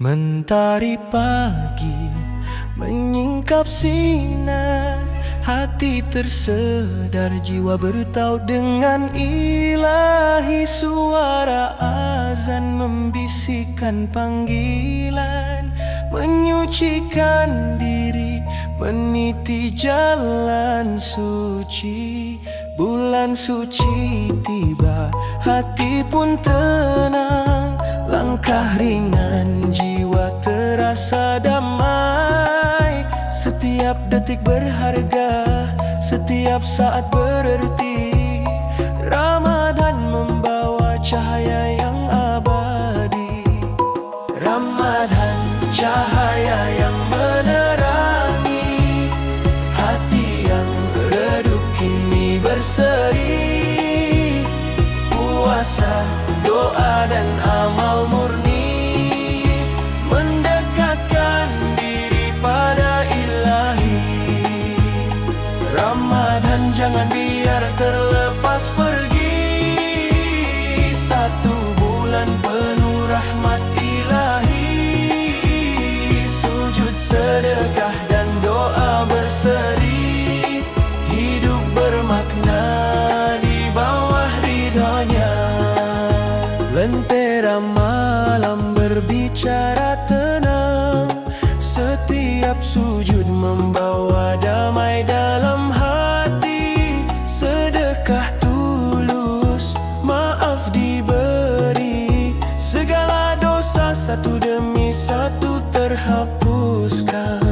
Mentari pagi menyingkap sinar, hati tersedar, jiwa bertaut dengan ilahi. Suara azan membisikkan panggilan, menyucikan diri, meniti jalan suci. Bulan suci tiba, hati pun tenang, langkah ringan, jiwa terasa damai. Setiap detik berharga, setiap saat bererti. Ramadan membawa cahaya yang abadi. Ramadan, cahaya yang menerangi hati yang redup kini berseri. Puasa, doa dan amal murni mendekatkan diri pada ilahi. Ramadan jangan biar terlepas pergi, satu bulan penuh rahmat ilahi. Sujud, sedekah dan doa berseri, hidup bermakna di bawah ridhonya. Lentera malam berbicara tenang, setiap sujud membawa damai dalam hati. Sedekah tulus, maaf diberi, segala dosa satu demi satu terhapuskan.